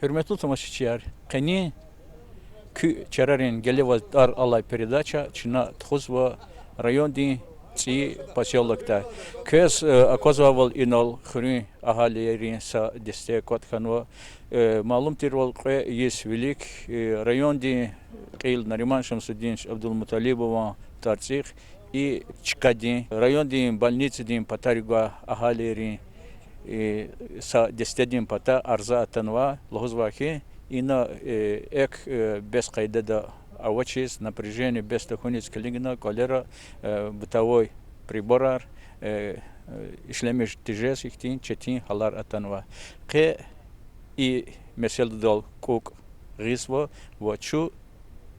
Hürmetli tamaşaçılar, kani черарин гелева дар алай передача чина тхузва район ди ци поселокта кес оказывал инол хрин ахалиерин са дестекот ханва малум тирвал кэ есть велик район ди кил Нариман Шамсуддин Абдулмуталибова тарцих и Чикади район ди больницы ди патарига ахалиерин са дестедин пата арза атанва лохузвахи Ина без кайда авачис напряжение без тахунец калигина колера бытовой приборар ишлемеш тижес ихтин четин халар атанва ке и месел дол кук рисво вачу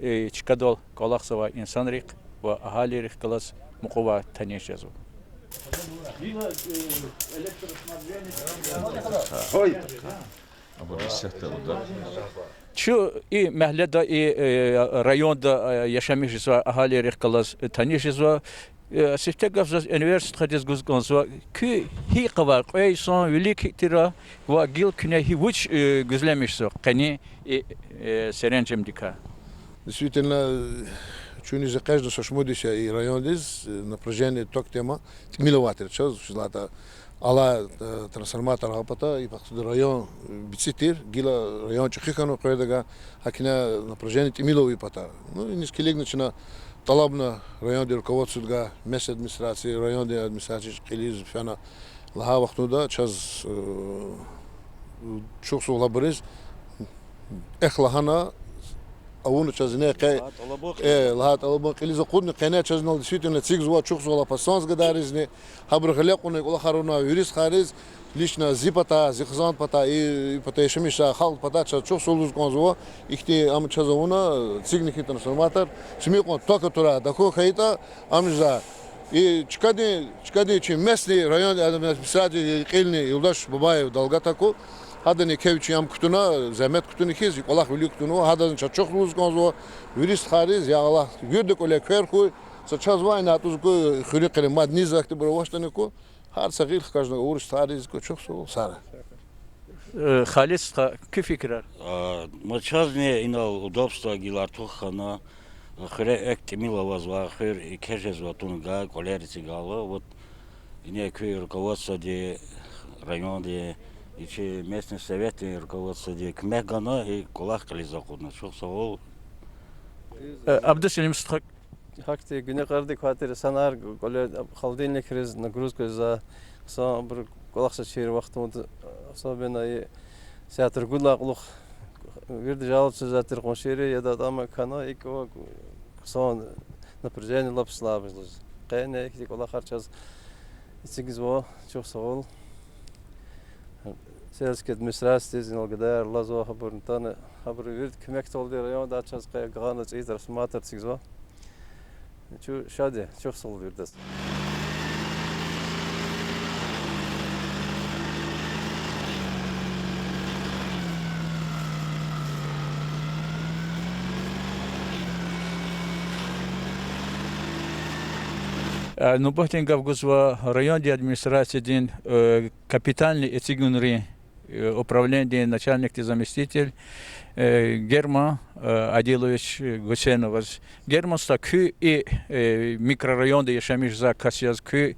чикадол колахсова инсанрик ва ахалирик класс мукова танешезу Şu mahallede rayonda yaşamışız ve ahali rıhkalas tanışız ve Siftegafzaz üniversitede guzgonsa ki hikavar koysan velik tira ve gil küne hiç gözlemişsek kani serencem dika. Действительно, чуни за каждый сошмудися и район здесь напряжение ток тема миловатер, что злата ала трансформатор апата и пахту район бицитир гила район чехикану койдага хакина напряжение милови пата. Ну и нискелег начина талабна район руководствуга местной администрации районной администрации келиз фана лаха вахтуда час чухсу лабрез эхлахана أول شازنة لهات ألبان قليز قدنا قناة شازنة لسويتنا تسيق زوا شخص ولا بسانس قدارزني خبر خلقنا يقول خارونا يوريس خارز ليشنا زي بتا زي خزان بتا إيه بتا يشميش خالد بتا شخص ولوز كون زوا إختي أم شازونا تسيق نكتنا سرماتر سميقون توك ترى دكو خيطة أمجا إيه чкади чим местный район администрации قيلني يولداش باباي دالغاتاكو هذا نكيف يام كتونا زمت كتوني كيز الله ولي كتونو هذا نشاچوخ لوز كونزو يوريست خارز يا الله gördük öyle kırku saçaz vayna tuzku xuri qilmad nizakti brovashtaniko har sagil каждый urush tariz ko çok soğuk sara Halis ki fikrar? Мачазне ина удобство гилартухана хре эктимила вазва хэр кежезва тунга колерици гала вот ине квей руководство де район де и местный совет и руководство де кмегана и колах кализакудна çok sağ ol. Абдусалим Стхак. Hakti güne kardı khatiri sanar gole khaldin lekriz nagruzko za sa bir kolaksa şehir vaqtımda sa ben ay seatır gulaqluq verdi jalop sözatır konşeri ya da adama kana ik o son напряжение лапслабыз. Qayne iktik ola harçaz içigiz o çok sağ ol. Siyasi administrasiya zinalgada lazo haberintane haber verdi kömek oldu rayonda açaz qayğana çizer smatar çigiz o. Şu şadi çok sağ ol verdi. Ну бахтенгав гузва районной администрации дин капитальный этигунри управление начальник и заместитель Герман Адилович Гусейнович. Герман стакü и микрорайонда yaşamış за касяз кü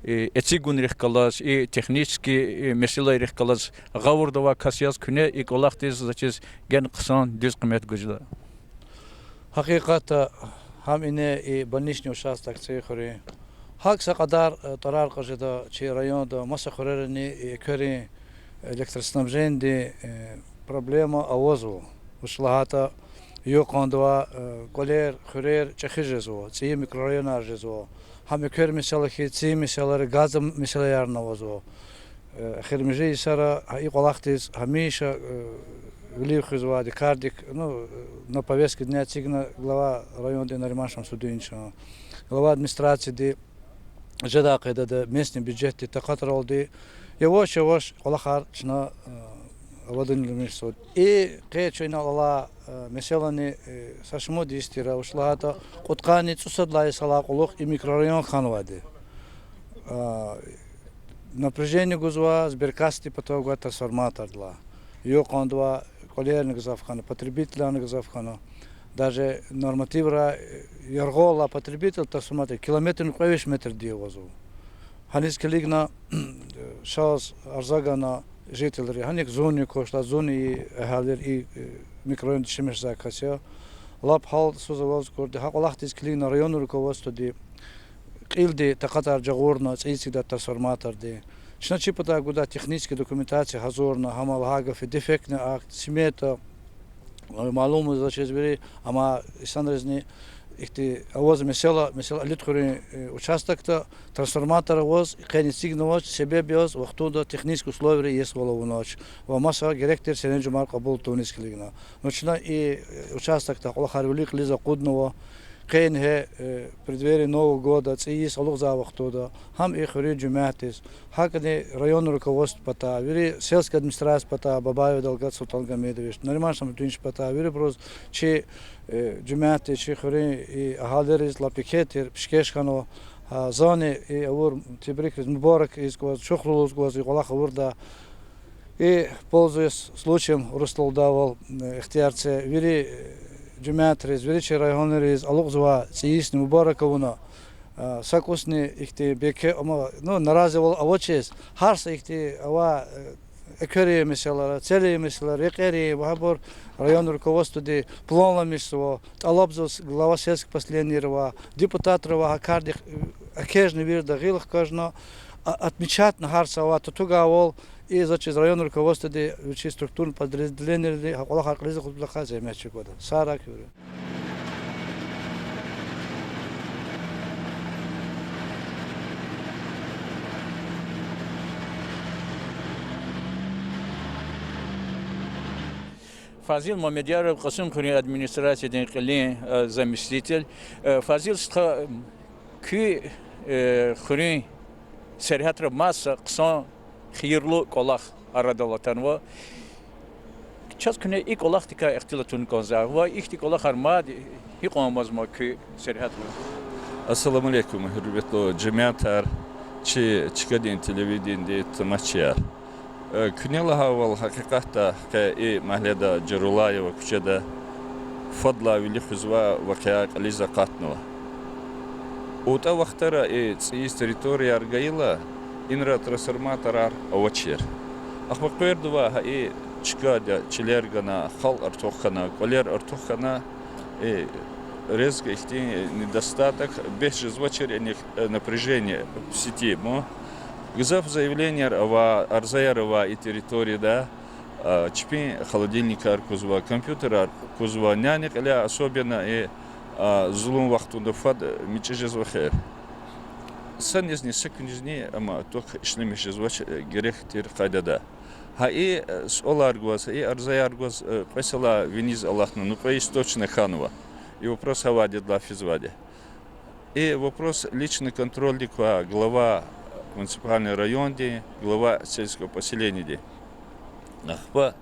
этигунрих калас и технический меселерих калас гавурдова касяз küne и колахтез зачез ген кысан düz кыймет гужда. حقيقة هم إنه بنيشني وشاس تكسي خوري هاكسا قدر طرار قجدا شي ريون دا مسا خوريرني كوري электроснабжение دي проблема اوزو وشلهاتا يوقاندوا كولير خورير چخيجزو ци ميكروريون ارجزو هم كور مثالخي ци مثالر غاز مثاليار نوزو خيرمجي سارا اي قلاختيز هميشه Велик хизвади кардик, ну на повестке дня цигна глава района Нариман Шамсуддин, глава администрации ди жада кайда да местный бюджет ди такатар олди. Явош колахар чна авадын лимисод. И кечойна ала меселани сашмо дистира ушлата коткани цусадлай сала колох и микрорайон ханвади. Напряжение гузва сберкасти потом трансформатор дла. Йокандва колерник завхана, потребителя завхана. Даже нормативра яргола потребитель, так смотри, километр квеш метр диевозу. Ханис келигна шас арзагана жителери, ханик зони кошта, зони халер и микрорайон шемеш закасия. Лап хал сузавоз корди, хаколахтис келигна район руководство ди قيلدي تقطع جغورنا تسيسي دا ترانسفورماتر دي شنا чипата гуда техническая документация хазорна хамал хага في дефектный акт смета معلومة значит бери ама истанрезни ихти авоз mesela литкори участокта трансформатора воз кени сигнал себе биоз вахтуда технические условия есть воловноч ва маса директор сенежу мар кабул тунискилигна ночна и участокта холхарулик лиза кудного قين هي преддверие Нового года, цеис алух за вахтуда, хам и хори джуматис, хакани район руководство пата, вери сельская администрация пата, Бабаев Далгат Султан Гамедович, нариман сам туниш пата, вери просто чи джумати, чи хори и ахалерис лапикетир, пшкешхано, зоны и авур тибрик из Мубарак из гвоз, шухлулус гвоз и голаха урда. И пользуясь случаем, Рустал давал ихтиярце, вери جماعتريز وريش رايهونريز ألوغزوا سيسن مباركونا ساكوسني إختي بيك أما نو نرازي وال أوتشيز هارس إختي أوا أكري مثلا تلي مثلا ريقيري وهابور район руководство ди планла мисо алабзос глава сельских последнего депутатова акардих акежни вирда гилх кажно отмечать на харсава тугавол и значит район руководство ди учи структурные подразделения ди хакола харклиза худлаха земячи года сарак Фазил Мамедяров, Касым Хури администрации Денкали заместитель. Фазил ки Хури Серхатра Масса Ксан Хирлу Колах Арадалатанва. Час күне ик Колах тика ихтилатун конзава, ихти Колах армад хикомазма ки Серхатра. Assalamu alaikum, hürmetli cemaatler, çıkadın televizyonda tamaşçılar. Күнела хавал хакиката и махледа Джарулаева кучеда фадла вили хузва вакия ализа катнова. Ута вахтара и цис территория аргаила инра трансформаторар авачер. Ахмакпердова и чикада челергана хал артохана, колер артохана и резко их недостаток без развачерения напряжения в сети. Гзав заявление Арзаярова и территории, да, чпи холодильника кузова, компьютера кузова, няник, особенно и злум вахту дофад мичежез вахер. Сан из них секундизни, ама только шли мичез вач грех тир кайдада. А и с Оларгуаз, и Арзаяргуаз посела виниз Аллахну, ну по источной ханова. И вопрос авади для физвади. И вопрос личный контроль ликва, глава муниципальный район, глава сельского поселения. Ахпа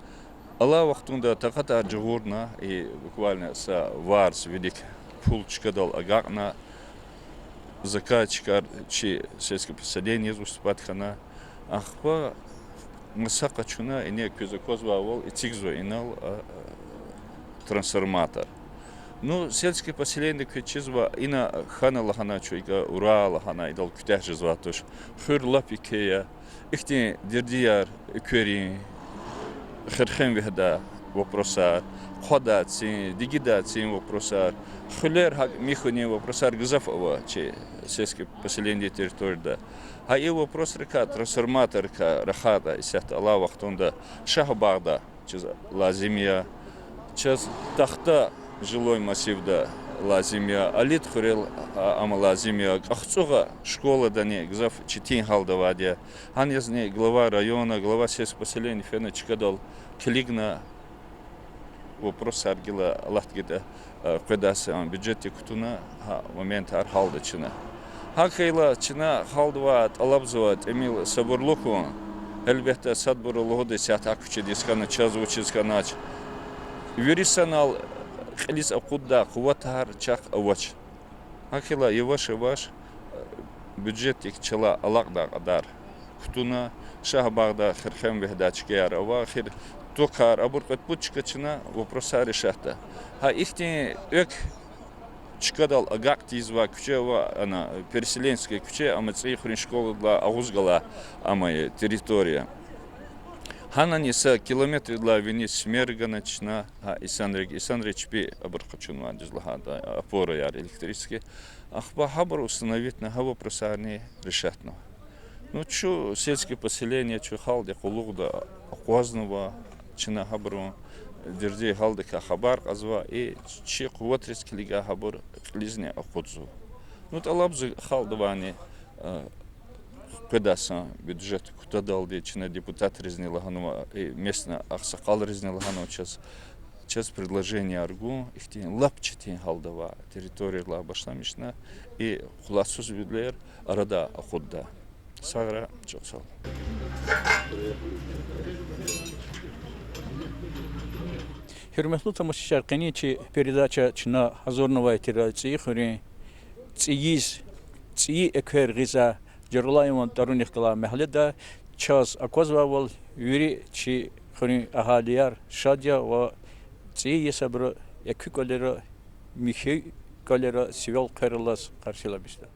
Аллах вахтунда таката джигурна и буквально са варс велик пулчка дал агакна закачка чи сельское поселение выступать хана. Ахпа масака чуна и не козва и тигзо инал трансформатор. Ну, сельское поселение кичизва ина хана лахана чуйка ура лахана идал кутяжизва тош хыр лапикея ихти дердияр кюри херхем вихда вопросар ходаци дигидаци вопросар хулер михуни вопросар гзафова че сельское поселение территория а и вопрос река трансформаторка рахата исят Аллах вахтунда шахбагда чиз лазимия час тахта жилой массив да лазимия алит хурел ама лазимия ахцуга школа да не гзав читин халдавадия ан язне глава района глава сельского поселения фена чикадал клигна вопрос аргила аллахгида кедасы бюджете кутуна момент ар халда чина хакайла чина халдват алабзват эмил сабурлуку элбетте садбурлугу сят акчи дискана чазвучисканач юрисанал خليس أقودا قوتها شاق أوش هكذا يواش بجتك شلا علاق دار كتونا شاه بعدا خرخم بهداش كيار أو آخر токар, абуркат путчкачина вопроса решата. Ха ихти ök чикадал агактизва кучева она переселенская куче, а мы цейхрин школа аузгала амай территория. Хананisa километр для Венес Смерга начина, а Исанрич пи абархачунва дизлахада опора яр электрические. Ахба хабар установить на хаво просарни решатно. Ну чу сельские поселения, чу халде хулугда аквазного, чина хабару дерди халде хабар азва и чи куатрицки лига хабар лизне ахудзу. Ну талабзы халдвани Кадаса бюджет куда дал дечина депутат Резнилаганова и местно Ахсакал Резнилаганова сейчас предложение аргу ихти лапчати халдава территория ла башламишна и хуласуз бидлер арада ахудда сагра чоксал. Hürmetli tamaşaçılar, qeniçi передача чина Азорнова территории хори цииз ци экер гиза Джерулаеван таруних кала мехледа час акозвавал юри чи хори ахалияр шадя ва ци есабра экü колера михи колера сивел карлас каршылабышты.